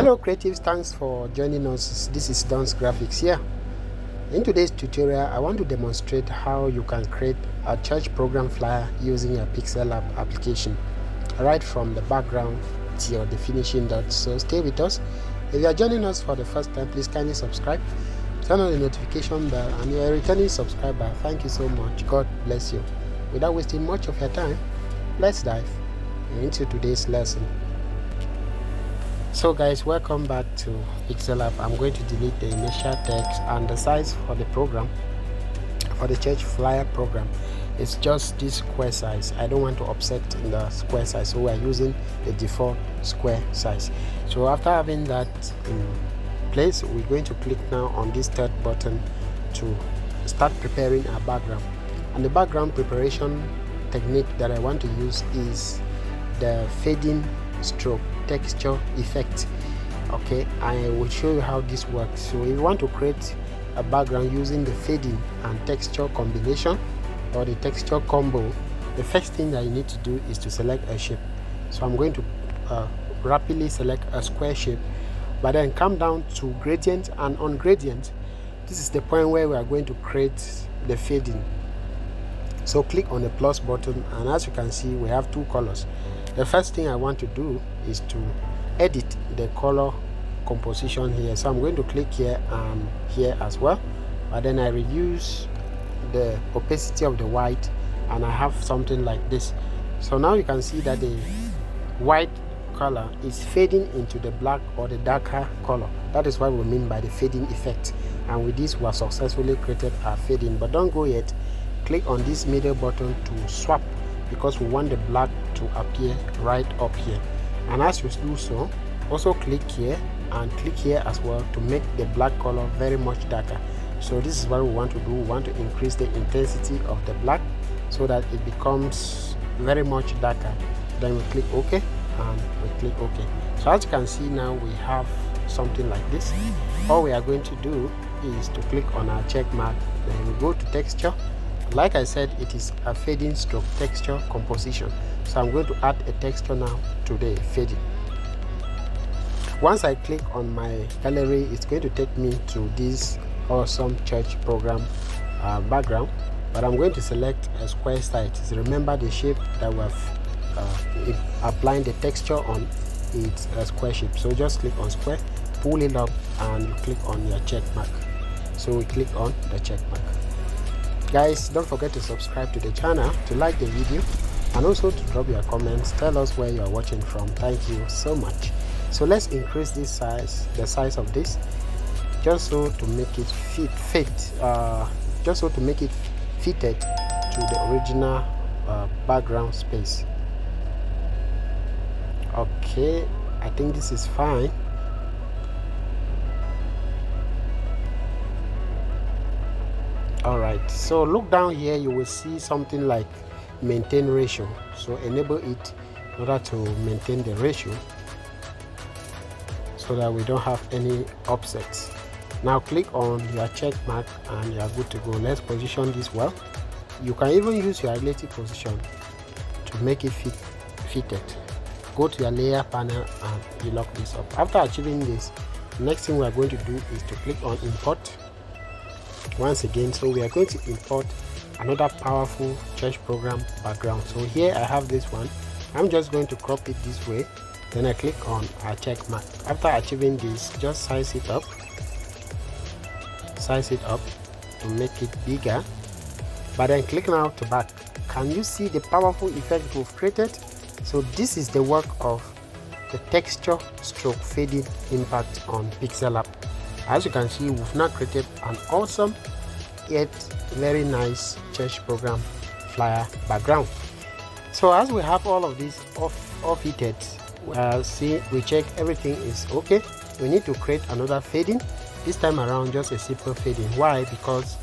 Hello creatives, thanks for joining us. This is Don's Graphics here. In today's tutorial, I want to demonstrate how you can create a church program flyer using a Pixellab application, right from the background till the finishing dot. So stay with us. If you are joining us for the first time, please kindly subscribe, turn on the notification bell, and you are a returning subscriber. Thank you so much. God bless you. Without wasting much of your time, let's dive into today's lesson. So guys, welcome back to Pixellab. I'm going to delete the initial text, and the size for the program, for the church flyer program, is just this square size. I don't want to offset in the square size, so we are using the default square size. So after having that in place, we're going to click now on this third button to start preparing our background. And the background preparation technique that I want to use is the fading stroke texture effect. Okay, I will show you how this works. So if you want to create a background using the fading and texture combination, or the texture combo, the first thing that you need to do is to select a shape. So I'm going to rapidly select a square shape, but then come down to gradient, and on gradient, this is the point where we are going to create the fading. So click on the plus button, and as you can see, we have two colors. The first thing I want to do is to edit the color composition here. So I'm going to click here and here as well, but then I reduce the opacity of the white, and I have something like this. So now you can see that the white color is fading into the black or the darker color. That is what we mean by the fading effect. And with this, we have successfully created our fading. But don't go yet. Click on this middle button to swap, because we want the black to appear right up here. And as you do so, also click here and click here as well to make the black color very much darker. So this is what we want to do. We want to increase the intensity of the black so that it becomes very much darker. Then we click OK, and we click OK. So as you can see, now we have something like this. All we are going to do is to click on our check mark, then we go to texture. Like I said, it is a fading stroke texture composition. So I'm going to add a texture now to the fading. Once I click on my gallery, it's going to take me to this awesome church program background, but I'm going to select a square site. So remember, the shape that we have applying the texture on, it's a square shape. So just click on square, pull it up, and you click on your check mark. So we click on the check mark. Guys, don't forget to subscribe to the channel, to like the video, and also to drop your comments. Tell us where you are watching from. Thank you so much. So let's increase this size, the size of this, just so to make it fitted to the original background space. Okay, I think this is fine. Alright, so look down here, you will see something like maintain ratio. So enable it in order to maintain the ratio so that we don't have any offsets. Now click on your check mark and you are good to go. Let's position this well. You can even use your relative position to make it fitted. Go to your layer panel and you lock this up. After achieving this, the next thing we are going to do is to click on import once again. So we are going to import another powerful church program background. So here I have this one. I'm just going to crop it this way, then I click on our check mark. After achieving this, just size it up to make it bigger, but then click now to back. Can you see the powerful effect we've created? So this is the work of the texture stroke fading impact on Pixellab. As you can see, we've now created an awesome yet very nice church program flyer background. So as we have all of this all fitted, we check everything is okay. We need to create another fading. This time around, just a simple fading. Why? Because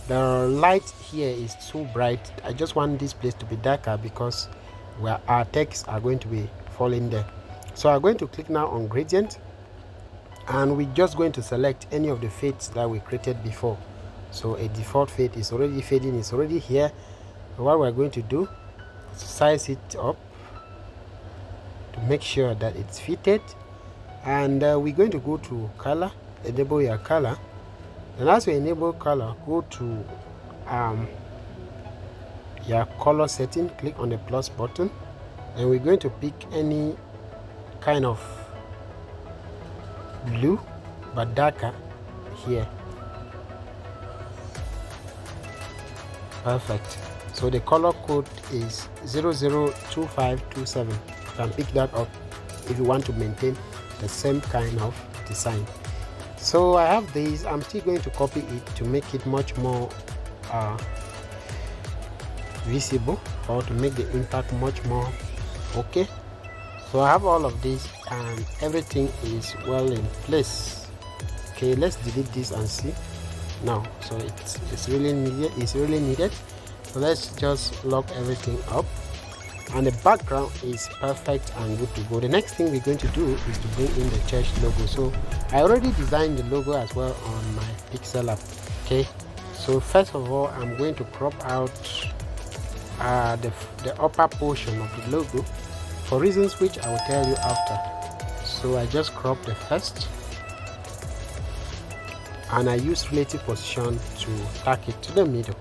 the light here is too bright. I just want this place to be darker because our texts are going to be falling there. So I'm going to click now on gradient, and we're just going to select any of the fades that we created before. So a default fade is already fading, is already here. So what we're going to do is size it up to make sure that it's fitted, And we're going to go to color, enable your color, and as you enable color, go to your color setting, click on the plus button, and we're going to pick any kind of blue but darker here. Perfect. So the color code is 002527. You can pick that up if you want to maintain the same kind of design. So I have these. I'm still going to copy it to make it much more visible, or to make the impact much more okay. So I have all of this and everything is well in place. Okay, let's delete this and see now. So it's really needed. So let's just lock everything up, and the background is perfect and good to go. The next thing we're going to do is to bring in the church logo. So I already designed the logo as well on my Pixellab. Okay, so first of all, I'm going to crop out the upper portion of the logo for reasons which I will tell you after. So I just crop the first, and I use relative position to tack it to the middle.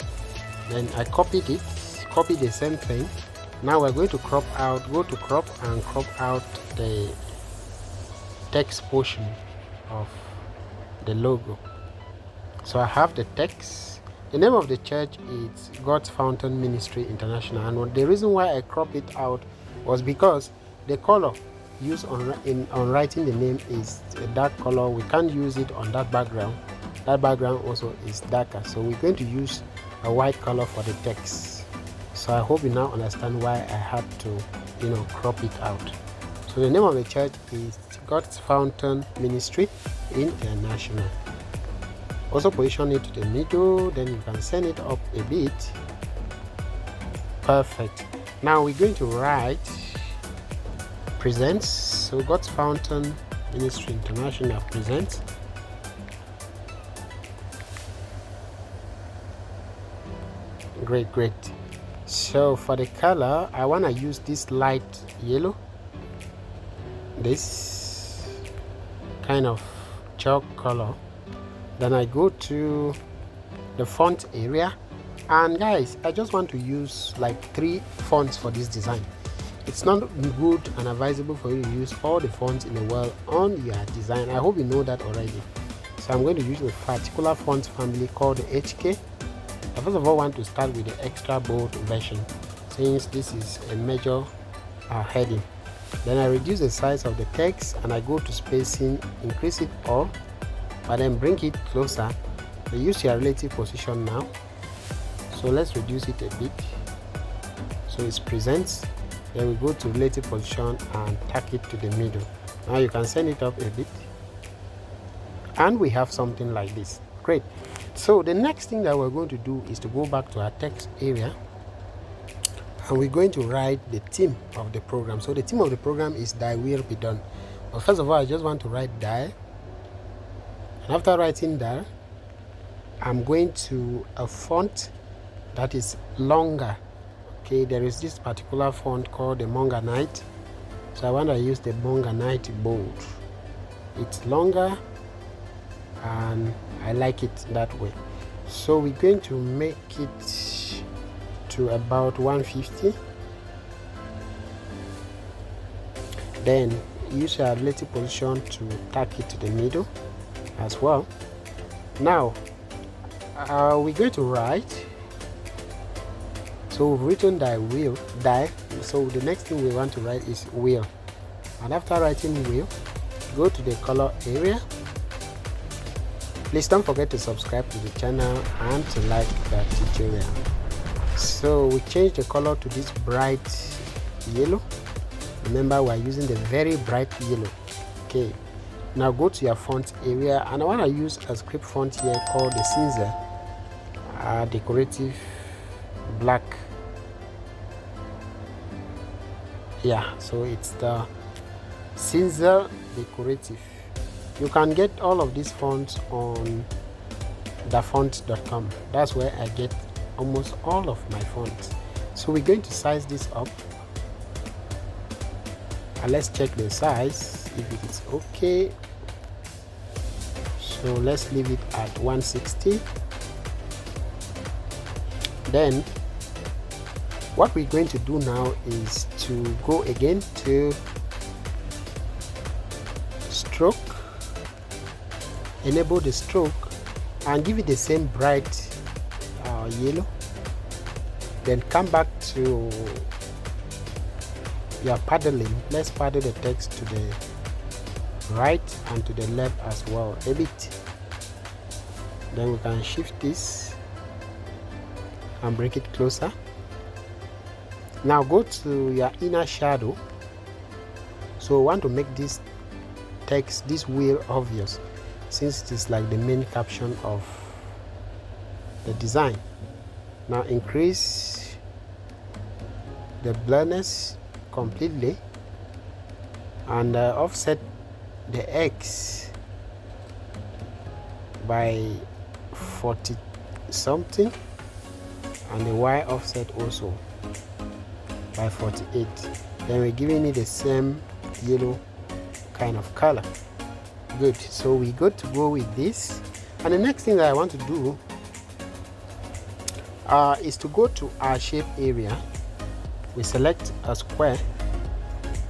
Then I copied the same thing. Now we're going to crop out, go to crop and crop out the text portion of the logo. So I have the text. The name of the church is God's Fountain Ministry International, and the reason why I crop it out was because the color used on writing the name is a dark color. We can't use it on that background. That background also is darker, so we're going to use a white color for the text. So I hope you now understand why I had to crop it out. So the name of the church is God's Fountain Ministry International. Also position it to the middle, then you can send it up a bit. Perfect. Now we're going to write presents. So God's Fountain Ministry International presents. Great. So for the color, I want to use this light yellow, this kind of chalk color. Then I go to the font area, and guys, I just want to use like 3 fonts for this design. It's not good and advisable for you to use all the fonts in the world on your design. I hope you know that already. So I'm going to use a particular font family called the HK. I first of all want to start with the extra bold version, since this is a major heading. Then I reduce the size of the text and I go to spacing, increase it all, but then bring it closer. I use your relative position now. So let's reduce it a bit. So it presents. Then we go to relative position and tack it to the middle. Now you can send it up a bit, and we have something like this. Great. So the next thing that we're going to do is to go back to our text area, and we're going to write the theme of the program. So the theme of the program is "Thy will be done." But first of all, I just want to write "Thy," and after writing "Thy," I'm going to a font that is longer. Okay, there is this particular font called the Monganite, so I want to use the Monganite bold. It's longer and I like it that way. So we're going to make it to about 150. Then use your relative position to tack it to the middle as well. Now we're going to write. So we've written "Thy will," "Thy." So the next thing we want to write is "will," and after writing "will," go to the color area. Please don't forget to subscribe to the channel and to like that tutorial. So we change the color to this bright yellow. Remember, we're using the very bright yellow. Okay, now go to your font area, and I want to use a script font here called the Cinza decorative black. Yeah, so it's the Cinza decorative. You can get all of these fonts on thefont.com. That's where I get almost all of my fonts. So we're going to size this up, And let's check the size if it is okay. So let's leave it at 160. Then what we're going to do now is to go again to stroke, enable the stroke and give it the same bright yellow. Then come back to your paddling. Let's paddle the text to the right and to the left as well a bit. Then we can shift this and bring it closer. Now go to your inner shadow. So we want to make this text, this wheel, obvious, since it is like the main caption of the design. Now increase the blurriness completely and offset the X by 40 something and the Y offset also by 48. Then we're giving it the same yellow kind of color. Good. So we got to go with this, and the next thing that I want to do is to go to our shape area. We select a square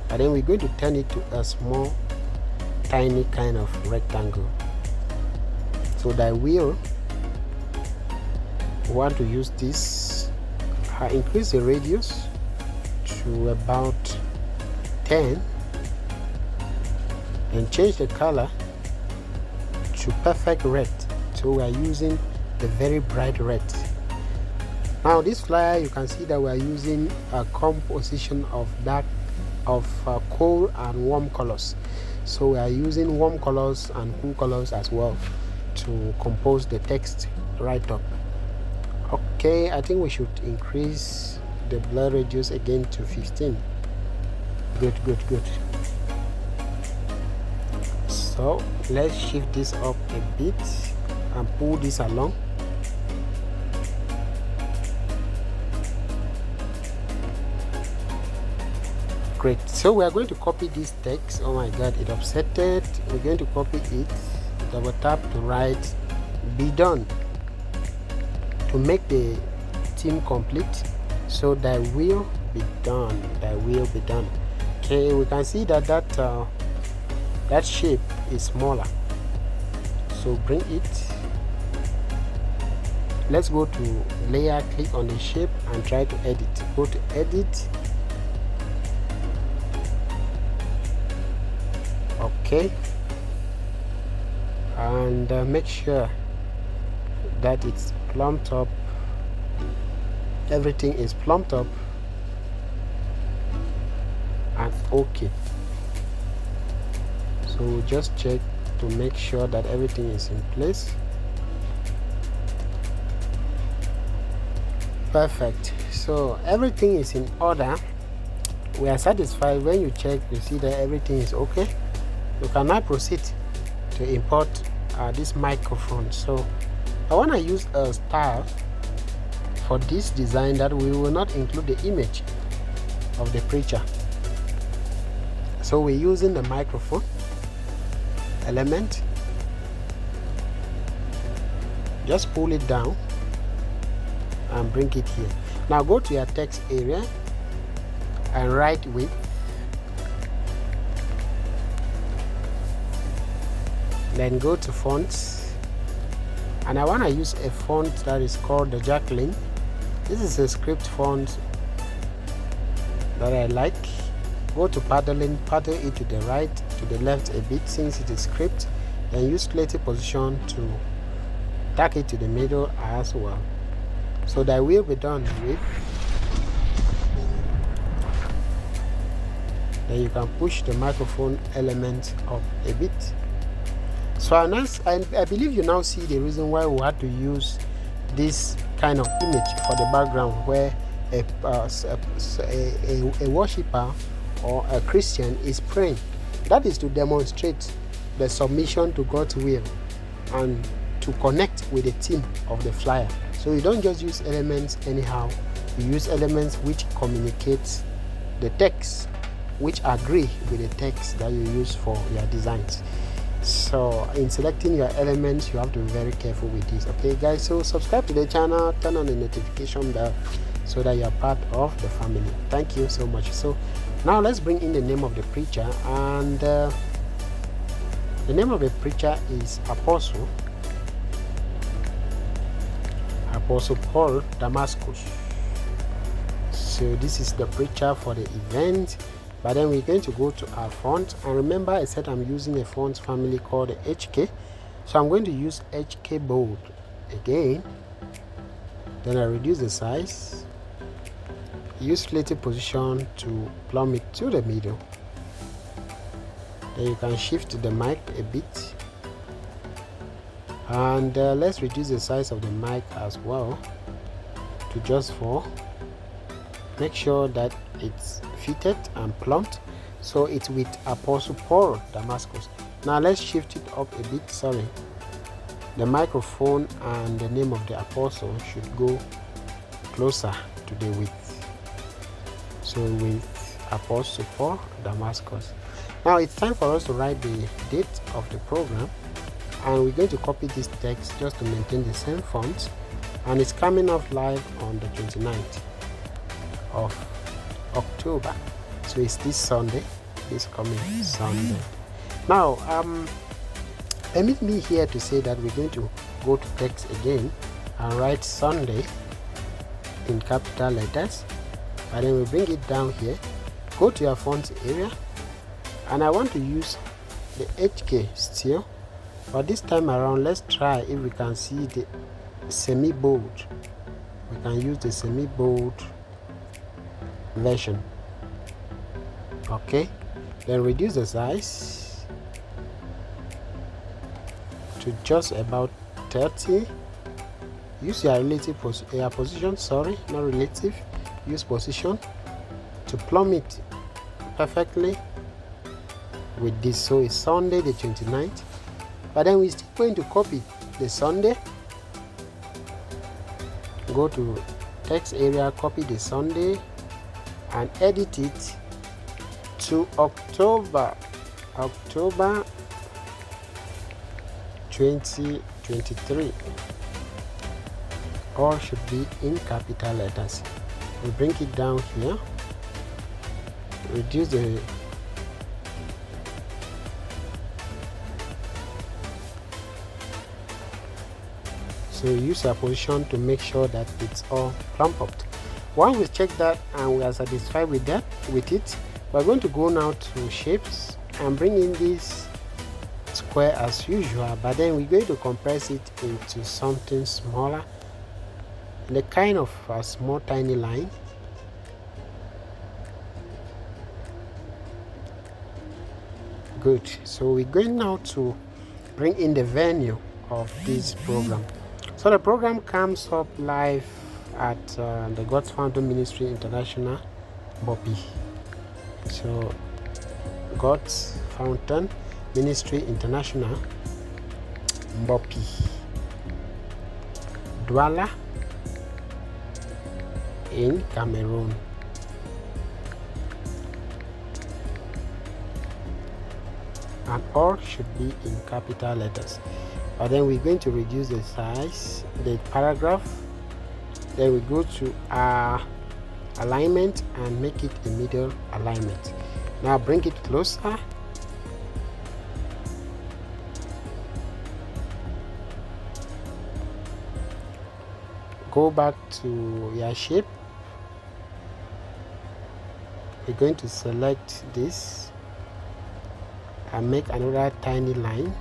and then we're going to turn it to a small tiny kind of rectangle. So that we want to use this, increase the radius to about 10 and change the color to perfect red. So we are using the very bright red. Now this flyer, you can see that we are using a composition of cool and warm colors. So we are using warm colors and cool colors as well to compose the text right up. Okay, I think we should increase the blur radius again to 15. Good. So let's shift this up a bit and pull this along. Great. So we are going to copy this text. Oh my god, it offsetted. We're going to copy it, double tap to write be done to make the theme complete. So that will be done. Okay, we can see that that shape is smaller. So bring it. Let's go to layer, click on the shape and try to edit. Go to edit. Okay, and make sure that it's plumped up. Everything is plumped up and okay. So just check to make sure that everything is in place. Perfect. So everything is in order. We are satisfied. When you check, you see that everything is okay. You can now proceed to import this microphone. So I want to use a style for this design that we will not include the image of the preacher. So we're using the microphone element. Just pull it down and bring it here. Now go to your text area and write width. Then go to fonts, and I want to use a font that is called the Jacqueline. This is a script font that I like. Go to paddling, paddle it to the right, to the left a bit since it is script. Then use relative position to tack it to the middle as well. So that will be done with. Then you can push the microphone element up a bit. So I believe you now see the reason why we had to use this kind of image for the background, where a worshipper or a Christian is praying. That is to demonstrate the submission to God's will and to connect with the theme of the flyer. So you don't just use elements anyhow. You use elements which communicate the text which agree with the text that you use for your designs. So in selecting your elements, you have to be very careful with this. Okay guys, so subscribe to the channel, turn on the notification bell so that you are part of the family. Thank you so much. So now let's bring in the name of the preacher, and the name of the preacher is Apostle Paul Damascus. So this is the preacher for the event. But then we're going to go to our font, and remember I said I'm using a font family called the HK, so I'm going to use HK bold again. Then I reduce the size, use relative position to plumb it to the middle. Then you can shift the mic a bit, and let's reduce the size of the mic as well to just 4. Make sure that it's fitted and plumbed, so it's with Apostle Paul Damascus. Now let's shift it up a bit. Sorry, the microphone and the name of the apostle should go closer to the width. So with Apostle Paul Damascus. Now it's time for us to write the date of the program, and we're going to copy this text just to maintain the same font, and it's coming off live on the 29th of October. So it's this Sunday, this coming Sunday. Now permit me here to say that we're going to go to text again and write Sunday in capital letters, and then we bring it down here, go to your font area, and I want to use the HK still, but this time around let's try if we can see the semi-bold. We can use the semi-bold version. Okay, then reduce the size to just about 30. Use your relative position, sorry, not relative, use position to plumb it perfectly with this. So it's Sunday the 29th, but then we're still going to copy the Sunday, go to text area, copy the Sunday and edit it to October 2023. All should be in capital letters. We bring it down here, reduce the so use your position to make sure that it's all plumped up. Once we check that and we are satisfied with it, we're going to go now to shapes and bring in this square as usual, but then we're going to compress it into something smaller, the kind of a small tiny line. Good. So we're going now to bring in the venue of this program. So the program comes up live at the God's Fountain Ministry International, Bopi. So God's Fountain Ministry International, Bopi, Douala in Cameroon. And all should be in capital letters. But then we're going to reduce the size, the paragraph. Then we go to our alignment and make it a middle alignment. Now bring it closer. Go back to your shape. We're going to select this and make another tiny line.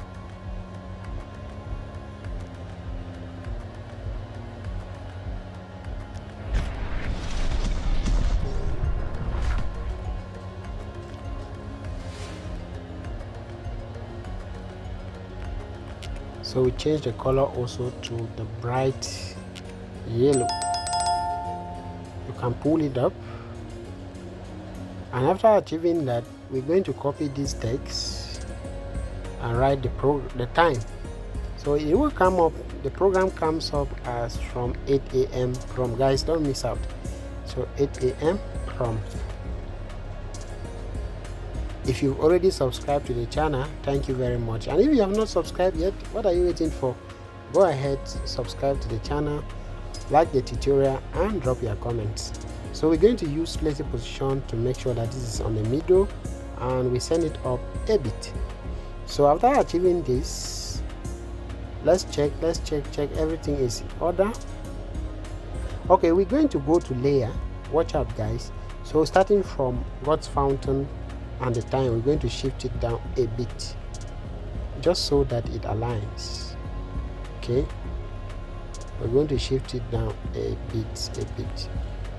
So we change the color also to the bright yellow. You can pull it up, and after achieving that, we're going to copy this text and write the time. So it will come up, the program comes up as from 8 a.m. prompt. Guys, don't miss out. So 8 a.m. prompt. If you've already subscribed to the channel, thank you very much. And if you have not subscribed yet, what are you waiting for? Go ahead, subscribe to the channel, like the tutorial, and drop your comments. So we're going to use lazy position to make sure that this is on the middle, and we send it up a bit. So after achieving this, let's check everything is in order. Okay, we're going to go to layer. Watch out, guys. So starting from God's fountain and the time, we're going to shift it down a bit, just so that it aligns. Okay, we're going to shift it down a bit.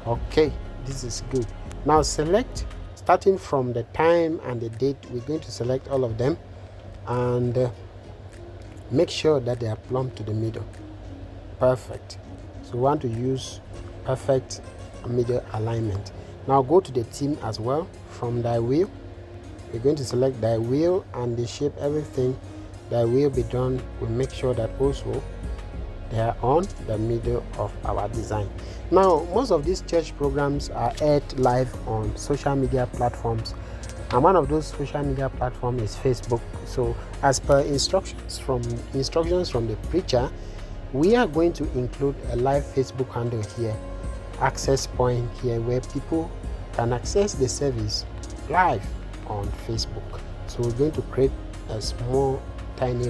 Okay, this is good. Now select, starting from the time and the date, we're going to select all of them and make sure that they are plumb to the middle. Perfect. So we want to use perfect middle alignment. Now go to the theme as well. From thy wheel, we're going to select thy wheel and the shape, everything that will be done. We make sure that also they are on the middle of our design. Now most of these church programs are aired live on social media platforms, and one of those social media platforms is Facebook. So as per instructions from the preacher, we are going to include a live Facebook handle here, access point here, where people can access the service live on Facebook. So we're going to create a small tiny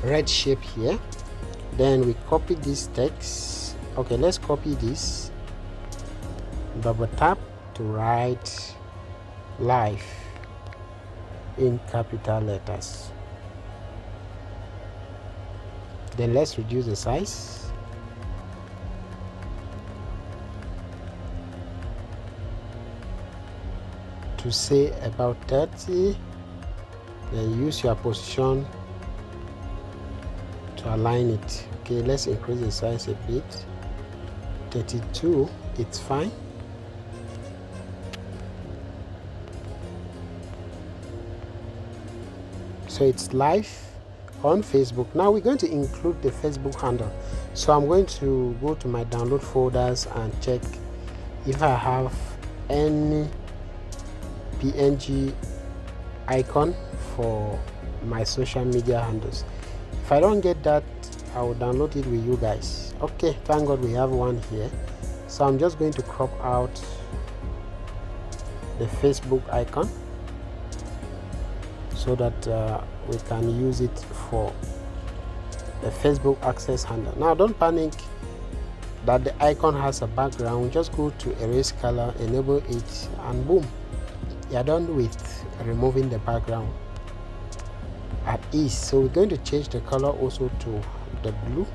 red shape here. Then we copy this text. Okay, let's copy this, double tap to write live in capital letters. Then let's reduce the size. To say about 30. Then use your position to align it. Okay, let's increase the size a bit. 32, it's fine. So it's live on Facebook. Now we're going to include the Facebook handle. So I'm going to go to my download folders and check if I have any PNG icon for my social media handles. If I don't get that, I will download it with you guys. Okay, thank God we have one here. So I'm just going to crop out the Facebook icon so that we can use it for the Facebook access handle. Now don't panic that the icon has a background. Just go to erase color, enable it, and boom, you're done with removing the background at ease. So we're going to change the color also to the blue.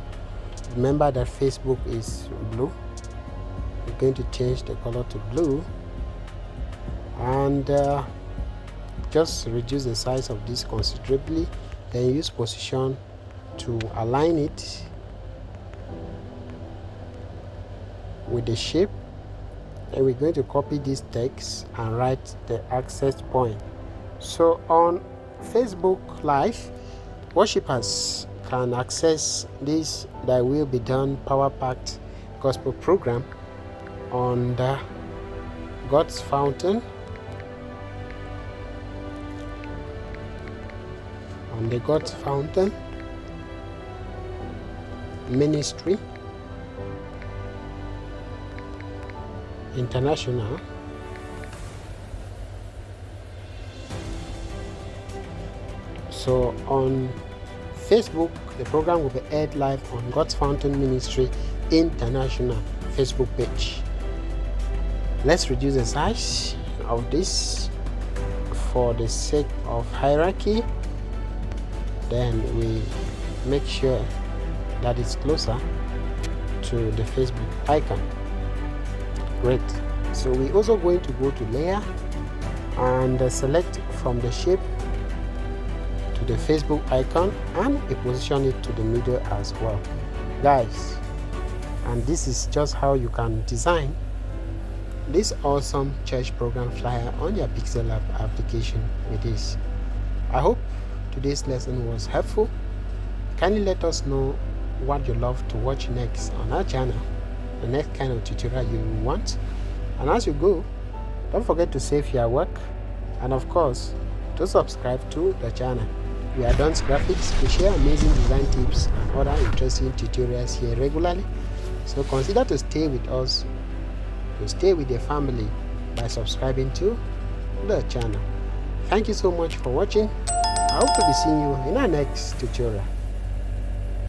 Remember that Facebook is blue. We're going to change the color to blue and just reduce the size of this considerably. Then use position to align it with the shape. And we're going to copy this text and write the access point. So on Facebook Live, worshippers can access this that will be done power-packed gospel program on the God's Fountain, Ministry International. So on Facebook, the program will be aired live on God's Fountain Ministry International Facebook page. Let's reduce the size of this for the sake of hierarchy. Then we make sure that it's closer to the Facebook icon. Great. So we're also going to go to layer and select from the shape to the Facebook icon, and we position it to the middle as well, guys. And this is just how you can design this awesome church program flyer on your Pixellab application with this. I hope today's lesson was helpful. Kindly let us know what you love to watch next on our channel, the next kind of tutorial you want. And as you go, don't forget to save your work, and of course to subscribe to the channel. We are Don's Graphics. We share amazing design tips and other interesting tutorials here regularly, so consider to stay with us, to stay with the family by subscribing to the channel. Thank you so much for watching. I hope to be seeing you in our next tutorial.